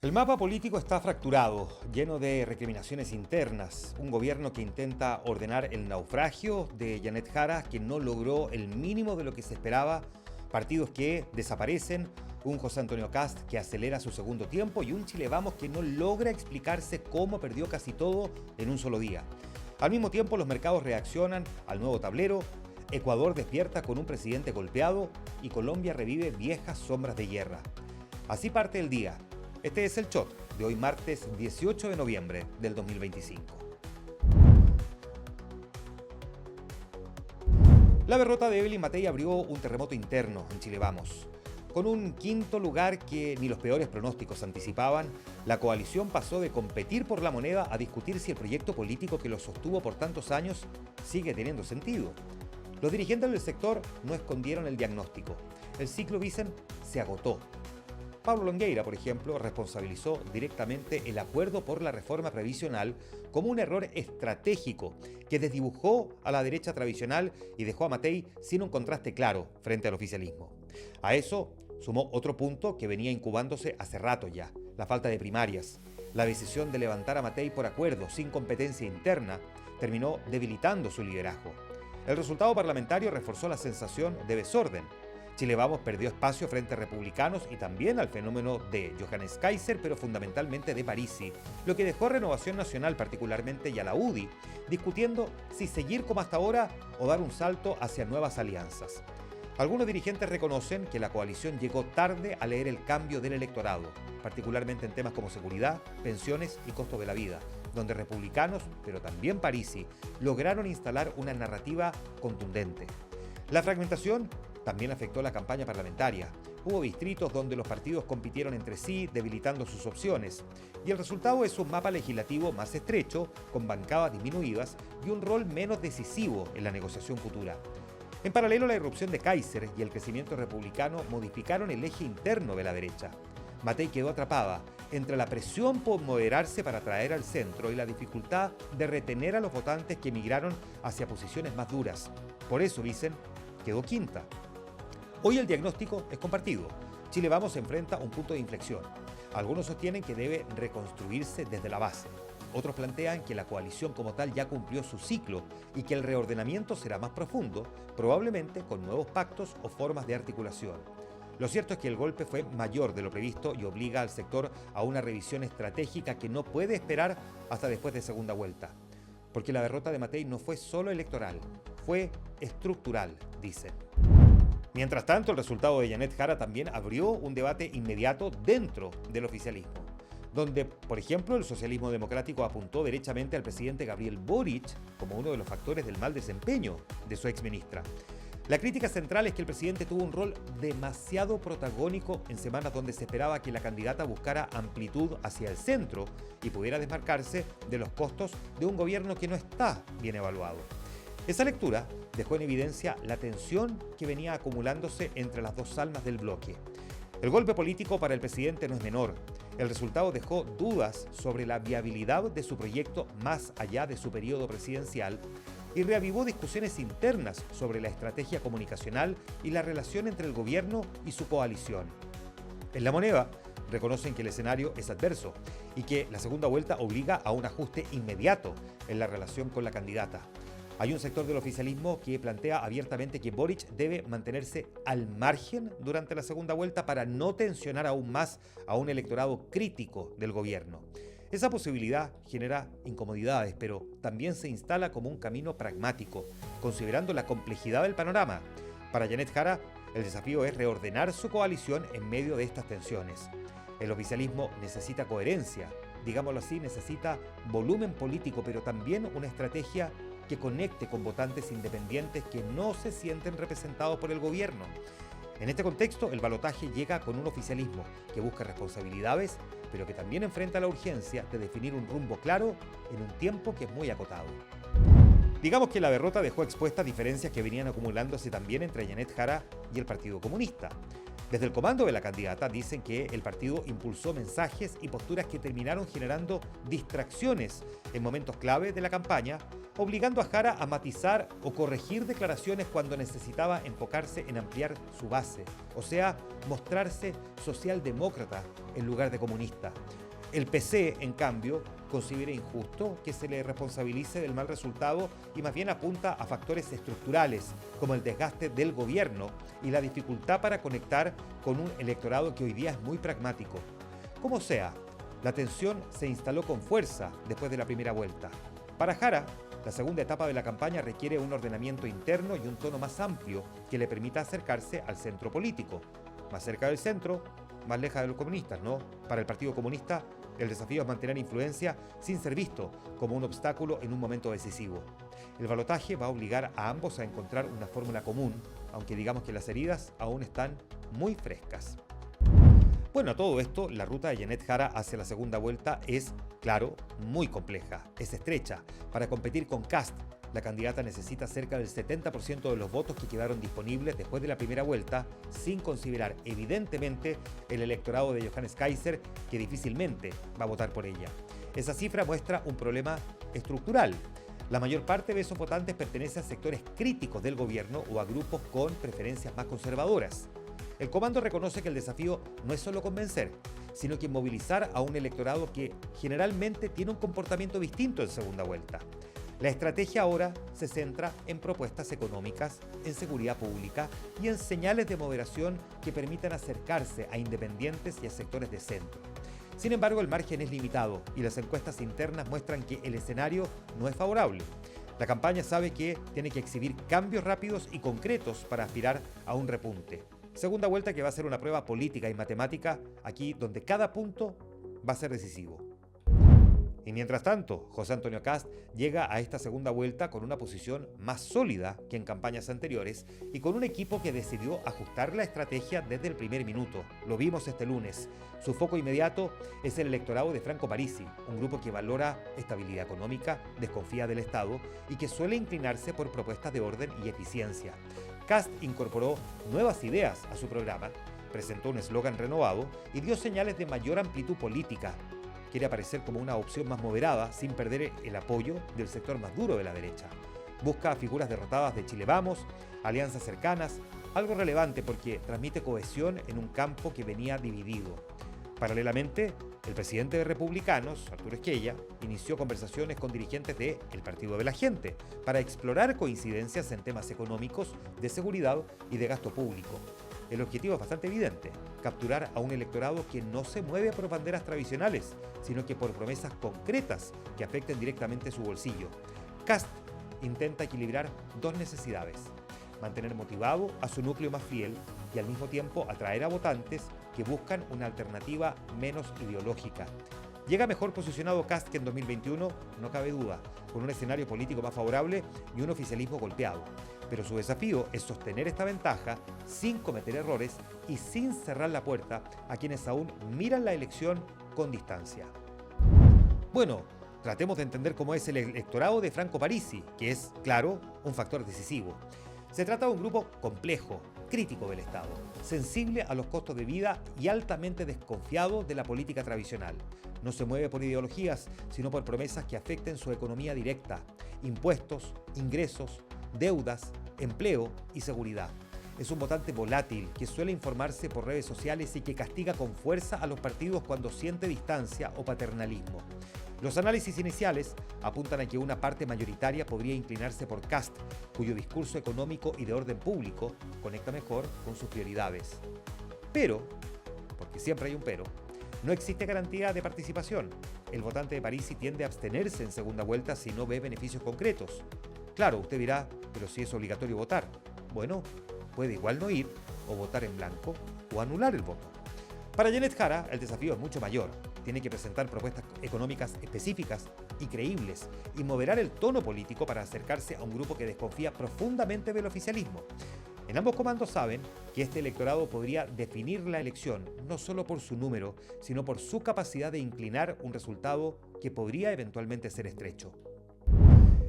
El mapa político está fracturado, lleno de recriminaciones internas. Un gobierno que intenta ordenar el naufragio de Janet Jara, que no logró el mínimo de lo que se esperaba. Partidos que desaparecen, un José Antonio Kast que acelera su segundo tiempo y un Chile Vamos que no logra explicarse cómo perdió casi todo en un solo día. Al mismo tiempo, los mercados reaccionan al nuevo tablero. Ecuador despierta con un presidente golpeado y Colombia revive viejas sombras de guerra. Así parte el día. Este es el Shot de hoy martes 18 de noviembre del 2025. La derrota de Evelyn Matei abrió un terremoto interno en Chile Vamos. Con un quinto lugar que ni los peores pronósticos anticipaban, la coalición pasó de competir por la moneda a discutir si el proyecto político que lo sostuvo por tantos años sigue teniendo sentido. Los dirigentes del sector no escondieron el diagnóstico. El ciclo, dicen, se agotó. Pablo Longueira, por ejemplo, responsabilizó directamente el acuerdo por la reforma previsional como un error estratégico que desdibujó a la derecha tradicional y dejó a Matei sin un contraste claro frente al oficialismo. A eso sumó otro punto que venía incubándose hace rato ya, la falta de primarias. La decisión de levantar a Matei por acuerdo sin competencia interna terminó debilitando su liderazgo. El resultado parlamentario reforzó la sensación de desorden. Chile Vamos perdió espacio frente a republicanos y también al fenómeno de Johannes Kaiser, pero fundamentalmente de Parisi, lo que dejó a Renovación Nacional particularmente y a la UDI discutiendo si seguir como hasta ahora o dar un salto hacia nuevas alianzas. Algunos dirigentes reconocen que la coalición llegó tarde a leer el cambio del electorado, particularmente en temas como seguridad, pensiones y costo de la vida, donde republicanos, pero también Parisi, lograron instalar una narrativa contundente. La fragmentación también afectó la campaña parlamentaria. Hubo distritos donde los partidos compitieron entre sí, debilitando sus opciones. Y el resultado es un mapa legislativo más estrecho, con bancadas disminuidas y un rol menos decisivo en la negociación futura. En paralelo, la irrupción de Kaiser y el crecimiento republicano modificaron el eje interno de la derecha. Matei quedó atrapada entre la presión por moderarse para atraer al centro y la dificultad de retener a los votantes que emigraron hacia posiciones más duras. Por eso, dicen, quedó quinta. Hoy el diagnóstico es compartido. Chile Vamos se enfrenta a un punto de inflexión. Algunos sostienen que debe reconstruirse desde la base. Otros plantean que la coalición como tal ya cumplió su ciclo y que el reordenamiento será más profundo, probablemente con nuevos pactos o formas de articulación. Lo cierto es que el golpe fue mayor de lo previsto y obliga al sector a una revisión estratégica que no puede esperar hasta después de segunda vuelta. Porque la derrota de Matei no fue solo electoral, fue estructural, dicen. Mientras tanto, el resultado de Janet Jara también abrió un debate inmediato dentro del oficialismo, donde, por ejemplo, el socialismo democrático apuntó derechamente al presidente Gabriel Boric como uno de los factores del mal desempeño de su exministra. La crítica central es que el presidente tuvo un rol demasiado protagónico en semanas donde se esperaba que la candidata buscara amplitud hacia el centro y pudiera desmarcarse de los costos de un gobierno que no está bien evaluado. Esa lectura dejó en evidencia la tensión que venía acumulándose entre las dos almas del bloque. El golpe político para el presidente no es menor. El resultado dejó dudas sobre la viabilidad de su proyecto más allá de su periodo presidencial y reavivó discusiones internas sobre la estrategia comunicacional y la relación entre el gobierno y su coalición. En La Moneda reconocen que el escenario es adverso y que la segunda vuelta obliga a un ajuste inmediato en la relación con la candidata. Hay un sector del oficialismo que plantea abiertamente que Boric debe mantenerse al margen durante la segunda vuelta para no tensionar aún más a un electorado crítico del gobierno. Esa posibilidad genera incomodidades, pero también se instala como un camino pragmático, considerando la complejidad del panorama. Para Janet Jara, el desafío es reordenar su coalición en medio de estas tensiones. El oficialismo necesita coherencia, digámoslo así, necesita volumen político, pero también una estrategia que conecte con votantes independientes que no se sienten representados por el gobierno. En este contexto, el balotaje llega con un oficialismo que busca responsabilidades, pero que también enfrenta la urgencia de definir un rumbo claro en un tiempo que es muy acotado. Digamos que la derrota dejó expuestas diferencias que venían acumulándose también entre Janet Jara y el Partido Comunista. Desde el comando de la candidata dicen que el partido impulsó mensajes y posturas que terminaron generando distracciones en momentos clave de la campaña, obligando a Jara a matizar o corregir declaraciones cuando necesitaba enfocarse en ampliar su base, o sea, mostrarse socialdemócrata en lugar de comunista. El PC, en cambio, considera injusto que se le responsabilice del mal resultado y más bien apunta a factores estructurales, como el desgaste del gobierno y la dificultad para conectar con un electorado que hoy día es muy pragmático. Como sea, la tensión se instaló con fuerza después de la primera vuelta. Para Jara, la segunda etapa de la campaña requiere un ordenamiento interno y un tono más amplio que le permita acercarse al centro político. Más cerca del centro, más lejos de los comunistas, ¿no? Para el Partido Comunista, el desafío es mantener influencia sin ser visto como un obstáculo en un momento decisivo. El balotaje va a obligar a ambos a encontrar una fórmula común, aunque digamos que las heridas aún están muy frescas. Bueno, a todo esto, la ruta de Janet Jara hacia la segunda vuelta es, claro, muy compleja, es estrecha. Para competir con Kast, la candidata necesita cerca del 70% de los votos que quedaron disponibles después de la primera vuelta, sin considerar evidentemente el electorado de Johannes Kaiser, que difícilmente va a votar por ella. Esa cifra muestra un problema estructural. La mayor parte de esos votantes pertenece a sectores críticos del gobierno o a grupos con preferencias más conservadoras. El comando reconoce que el desafío no es solo convencer, sino que movilizar a un electorado que generalmente tiene un comportamiento distinto en segunda vuelta. La estrategia ahora se centra en propuestas económicas, en seguridad pública y en señales de moderación que permitan acercarse a independientes y a sectores de centro. Sin embargo, el margen es limitado y las encuestas internas muestran que el escenario no es favorable. La campaña sabe que tiene que exhibir cambios rápidos y concretos para aspirar a un repunte. Segunda vuelta que va a ser una prueba política y matemática, aquí donde cada punto va a ser decisivo. Y mientras tanto, José Antonio Kast llega a esta segunda vuelta con una posición más sólida que en campañas anteriores y con un equipo que decidió ajustar la estrategia desde el primer minuto. Lo vimos este lunes. Su foco inmediato es el electorado de Franco Parisi, un grupo que valora estabilidad económica, desconfía del Estado y que suele inclinarse por propuestas de orden y eficiencia. Kast incorporó nuevas ideas a su programa, presentó un eslogan renovado y dio señales de mayor amplitud política. Quiere aparecer como una opción más moderada sin perder el apoyo del sector más duro de la derecha. Busca figuras derrotadas de Chile Vamos, alianzas cercanas, algo relevante porque transmite cohesión en un campo que venía dividido. Paralelamente, el presidente de Republicanos, Arturo Esquella, inició conversaciones con dirigentes del Partido de la Gente para explorar coincidencias en temas económicos, de seguridad y de gasto público. El objetivo es bastante evidente: capturar a un electorado que no se mueve por banderas tradicionales, sino que por promesas concretas que afecten directamente su bolsillo. Kast intenta equilibrar dos necesidades: mantener motivado a su núcleo más fiel y al mismo tiempo atraer a votantes que buscan una alternativa menos ideológica. Llega mejor posicionado Kast que en 2021, no cabe duda, con un escenario político más favorable y un oficialismo golpeado. Pero su desafío es sostener esta ventaja sin cometer errores y sin cerrar la puerta a quienes aún miran la elección con distancia. Bueno, tratemos de entender cómo es el electorado de Franco Parisi, que es, claro, un factor decisivo. Se trata de un grupo complejo, crítico del Estado, sensible a los costos de vida y altamente desconfiado de la política tradicional. No se mueve por ideologías, sino por promesas que afecten su economía directa: impuestos, ingresos, deudas, empleo y seguridad. Es un votante volátil que suele informarse por redes sociales y que castiga con fuerza a los partidos cuando siente distancia o paternalismo. Los análisis iniciales apuntan a que una parte mayoritaria podría inclinarse por Kast, cuyo discurso económico y de orden público conecta mejor con sus prioridades. Pero, porque siempre hay un pero, no existe garantía de participación. El votante de Parisi tiende a abstenerse en segunda vuelta si no ve beneficios concretos. Claro, usted dirá, pero si es obligatorio votar. Bueno, puede igual no ir, o votar en blanco, o anular el voto. Para Janet Jara, el desafío es mucho mayor. Tiene que presentar propuestas económicas específicas y creíbles y moderar el tono político para acercarse a un grupo que desconfía profundamente del oficialismo. En ambos comandos saben que este electorado podría definir la elección no solo por su número, sino por su capacidad de inclinar un resultado que podría eventualmente ser estrecho.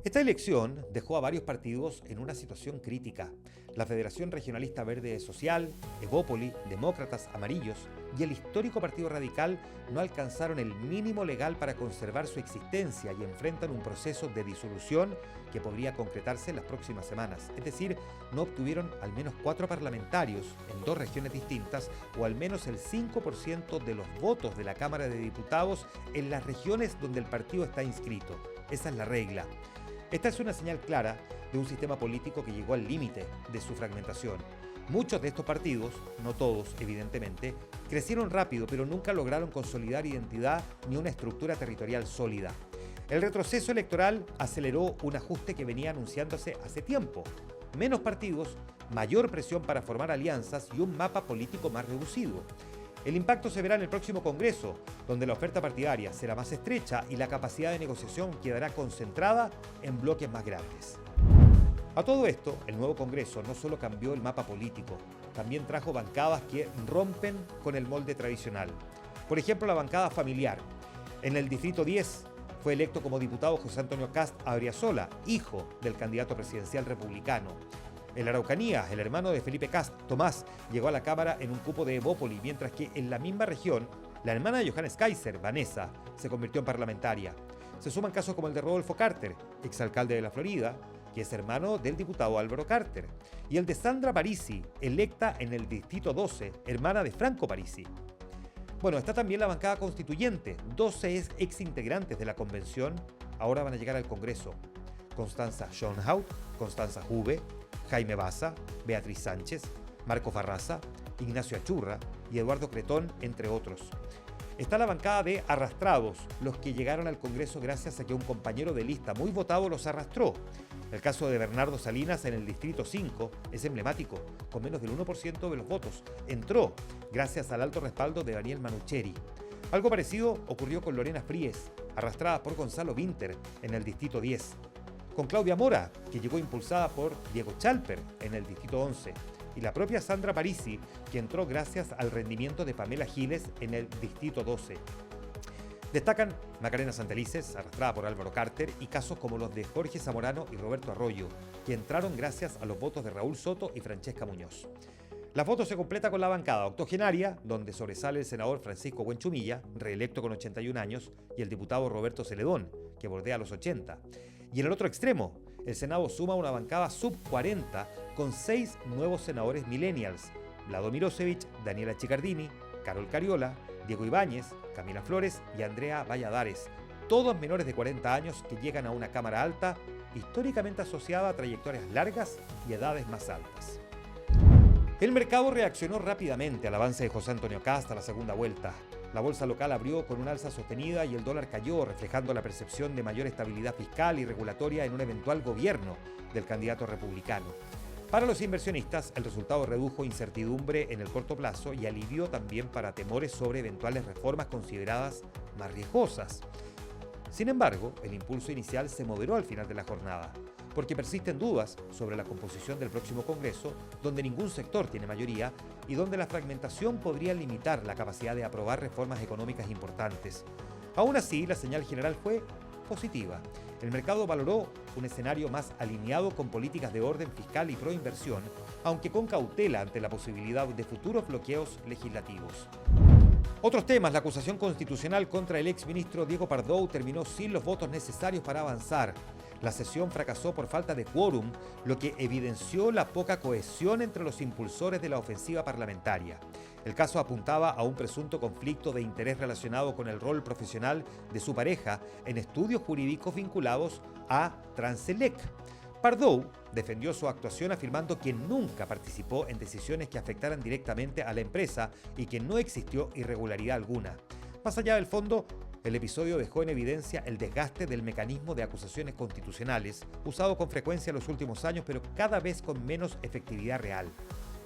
Esta elección dejó a varios partidos en una situación crítica. La Federación Regionalista Verde Social, Evópoli, Demócratas, Amarillos y el histórico Partido Radical no alcanzaron el mínimo legal para conservar su existencia y enfrentan un proceso de disolución que podría concretarse en las próximas semanas. Es decir, no obtuvieron al menos 4 parlamentarios en 2 regiones distintas o al menos el 5% de los votos de la Cámara de Diputados en las regiones donde el partido está inscrito. Esa es la regla. Esta es una señal clara de un sistema político que llegó al límite de su fragmentación. Muchos de estos partidos, no todos evidentemente, crecieron rápido pero nunca lograron consolidar identidad ni una estructura territorial sólida. El retroceso electoral aceleró un ajuste que venía anunciándose hace tiempo. Menos partidos, mayor presión para formar alianzas y un mapa político más reducido. El impacto se verá en el próximo Congreso, donde la oferta partidaria será más estrecha y la capacidad de negociación quedará concentrada en bloques más grandes. A todo esto, el nuevo Congreso no solo cambió el mapa político, también trajo bancadas que rompen con el molde tradicional. Por ejemplo, la bancada familiar. En el Distrito 10 fue electo como diputado José Antonio Kast Abriazola, hijo del candidato presidencial republicano. En la Araucanía, el hermano de Felipe Kast, Tomás, llegó a la Cámara en un cupo de Evópoli, mientras que en la misma región, la hermana de Johannes Kaiser, Vanessa, se convirtió en parlamentaria. Se suman casos como el de Rodolfo Carter, exalcalde de la Florida, que es hermano del diputado Álvaro Carter, y el de Sandra Parisi, electa en el Distrito 12, hermana de Franco Parisi. Bueno, está también la bancada constituyente. 12 exintegrantes de la convención ahora van a llegar al Congreso. Constanza Schönhaut, Constanza Juve, Jaime Baza, Beatriz Sánchez, Marco Farraza, Ignacio Achurra y Eduardo Cretón, entre otros. Está la bancada de arrastrados, los que llegaron al Congreso gracias a que un compañero de lista muy votado los arrastró. El caso de Bernardo Salinas en el Distrito 5 es emblemático, con menos del 1% de los votos. Entró gracias al alto respaldo de Daniel Manucheri. Algo parecido ocurrió con Lorena Fríes, arrastrada por Gonzalo Vinter en el Distrito 10. Con Claudia Mora, que llegó impulsada por Diego Chalper en el Distrito 11. Y la propia Sandra Parisi, que entró gracias al rendimiento de Pamela Giles en el Distrito 12. Destacan Macarena Santelices, arrastrada por Álvaro Carter, y casos como los de Jorge Zamorano y Roberto Arroyo, que entraron gracias a los votos de Raúl Soto y Francesca Muñoz. La foto se completa con la bancada octogenaria, donde sobresale el senador Francisco Buenchumilla, reelecto con 81 años, y el diputado Roberto Celedón, que bordea los 80. Y en el otro extremo, el Senado suma una bancada sub-40 con 6 nuevos senadores millennials: Vlado Mirosevich, Daniela Chicardini, Carol Cariola, Diego Ibáñez, Camila Flores y Andrea Valladares, todos menores de 40 años que llegan a una Cámara Alta históricamente asociada a trayectorias largas y edades más altas. El mercado reaccionó rápidamente al avance de José Antonio Kast a la segunda vuelta. La bolsa local abrió con un alza sostenida y el dólar cayó, reflejando la percepción de mayor estabilidad fiscal y regulatoria en un eventual gobierno del candidato republicano. Para los inversionistas, el resultado redujo incertidumbre en el corto plazo y alivió también para temores sobre eventuales reformas consideradas más riesgosas. Sin embargo, el impulso inicial se moderó al final de la jornada, porque persisten dudas sobre la composición del próximo Congreso, donde ningún sector tiene mayoría y donde la fragmentación podría limitar la capacidad de aprobar reformas económicas importantes. Aún así, la señal general fue positiva. El mercado valoró un escenario más alineado con políticas de orden fiscal y proinversión, aunque con cautela ante la posibilidad de futuros bloqueos legislativos. Otros temas: la acusación constitucional contra el exministro Diego Pardou terminó sin los votos necesarios para avanzar. La sesión fracasó por falta de quórum, lo que evidenció la poca cohesión entre los impulsores de la ofensiva parlamentaria. El caso apuntaba a un presunto conflicto de interés relacionado con el rol profesional de su pareja en estudios jurídicos vinculados a Transelec. Pardou defendió su actuación afirmando que nunca participó en decisiones que afectaran directamente a la empresa y que no existió irregularidad alguna. Más allá del fondo, el episodio dejó en evidencia el desgaste del mecanismo de acusaciones constitucionales, usado con frecuencia en los últimos años, pero cada vez con menos efectividad real.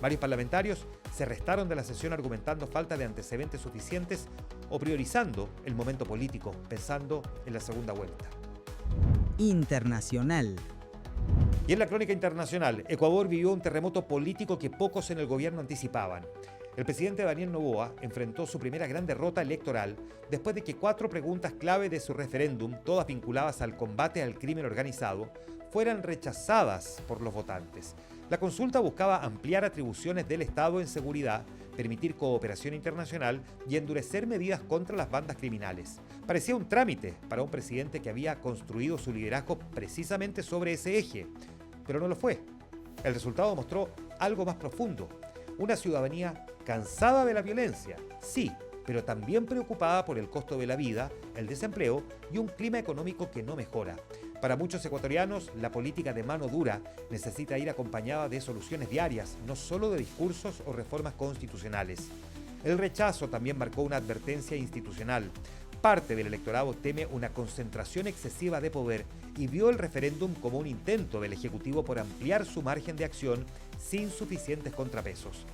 Varios parlamentarios se restaron de la sesión argumentando falta de antecedentes suficientes o priorizando el momento político, pensando en la segunda vuelta. Internacional. Y en la crónica internacional, Ecuador vivió un terremoto político que pocos en el gobierno anticipaban. El presidente Daniel Noboa enfrentó su primera gran derrota electoral después de que 4 preguntas clave de su referéndum, todas vinculadas al combate al crimen organizado, fueran rechazadas por los votantes. La consulta buscaba ampliar atribuciones del Estado en seguridad, permitir cooperación internacional y endurecer medidas contra las bandas criminales. Parecía un trámite para un presidente que había construido su liderazgo precisamente sobre ese eje, pero no lo fue. El resultado mostró algo más profundo: una ciudadanía cansada de la violencia, sí, pero también preocupada por el costo de la vida, el desempleo y un clima económico que no mejora. Para muchos ecuatorianos, la política de mano dura necesita ir acompañada de soluciones diarias, no solo de discursos o reformas constitucionales. El rechazo también marcó una advertencia institucional. Parte del electorado teme una concentración excesiva de poder y vio el referéndum como un intento del Ejecutivo por ampliar su margen de acción sin suficientes contrapesos.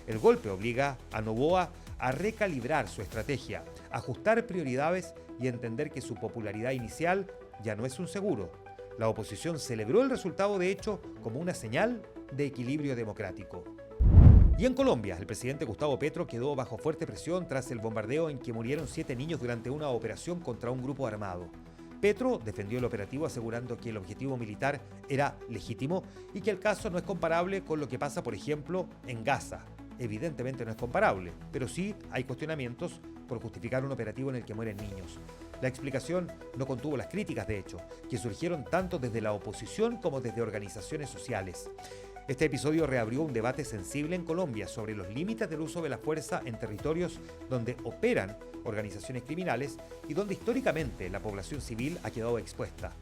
El golpe obliga a Noboa a recalibrar su estrategia, ajustar prioridades y entender que su popularidad inicial ya no es un seguro. La oposición celebró el resultado, de hecho, como una señal de equilibrio democrático. Y en Colombia, el presidente Gustavo Petro quedó bajo fuerte presión tras el bombardeo en que murieron 7 niños durante una operación contra un grupo armado. Petro defendió el operativo asegurando que el objetivo militar era legítimo y que el caso no es comparable con lo que pasa, por ejemplo, en Gaza. Evidentemente no es comparable, pero sí hay cuestionamientos por justificar un operativo en el que mueren niños. La explicación no contuvo las críticas, de hecho, que surgieron tanto desde la oposición como desde organizaciones sociales. Este episodio reabrió un debate sensible en Colombia sobre los límites del uso de la fuerza en territorios donde operan organizaciones criminales y donde históricamente la población civil ha quedado expuesta.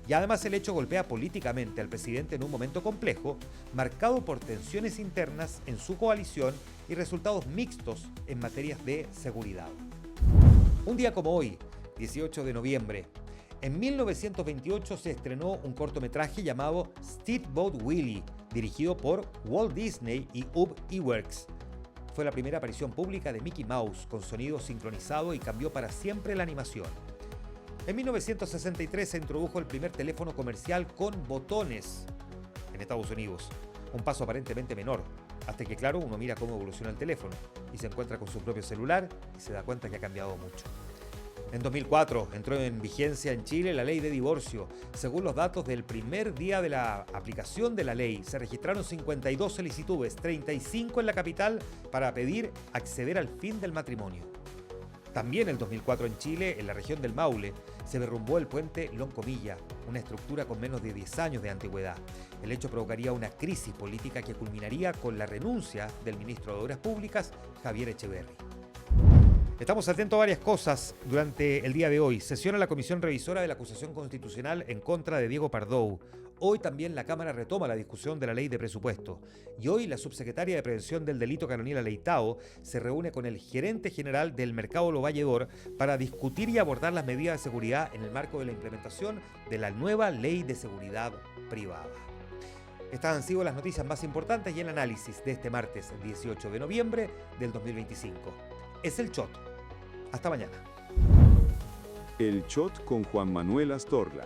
Y además el hecho golpea políticamente al presidente en un momento complejo, marcado por tensiones internas en su coalición y resultados mixtos en materias de seguridad. Un día como hoy, 18 de noviembre, en 1928 se estrenó un cortometraje llamado Steamboat Willie, dirigido por Walt Disney y Ub Iwerks. Fue la primera aparición pública de Mickey Mouse con sonido sincronizado y cambió para siempre la animación. En 1963 se introdujo el primer teléfono comercial con botones en Estados Unidos. Un paso aparentemente menor, hasta que claro, uno mira cómo evoluciona el teléfono y se encuentra con su propio celular y se da cuenta que ha cambiado mucho. En 2004 entró en vigencia en Chile la ley de divorcio. Según los datos del primer día de la aplicación de la ley, se registraron 52 solicitudes, 35 en la capital, para pedir acceder al fin del matrimonio. También en 2004 en Chile, en la región del Maule, se derrumbó el puente Loncomilla, una estructura con menos de 10 años de antigüedad. El hecho provocaría una crisis política que culminaría con la renuncia del ministro de Obras Públicas, Javier Echeverri. Estamos atentos a varias cosas durante el día de hoy. Sesiona la Comisión Revisora de la Acusación Constitucional en contra de Diego Pardou. Hoy también la Cámara retoma la discusión de la ley de presupuesto. Y hoy la subsecretaria de Prevención del Delito, Carolina Leitao, se reúne con el gerente general del Mercado Lo Valledor para discutir y abordar las medidas de seguridad en el marco de la implementación de la nueva Ley de Seguridad Privada. Estas han sido las noticias más importantes y el análisis de este martes 18 de noviembre del 2025. Es el Chot. Hasta mañana. El Chot con Juan Manuel Astorga.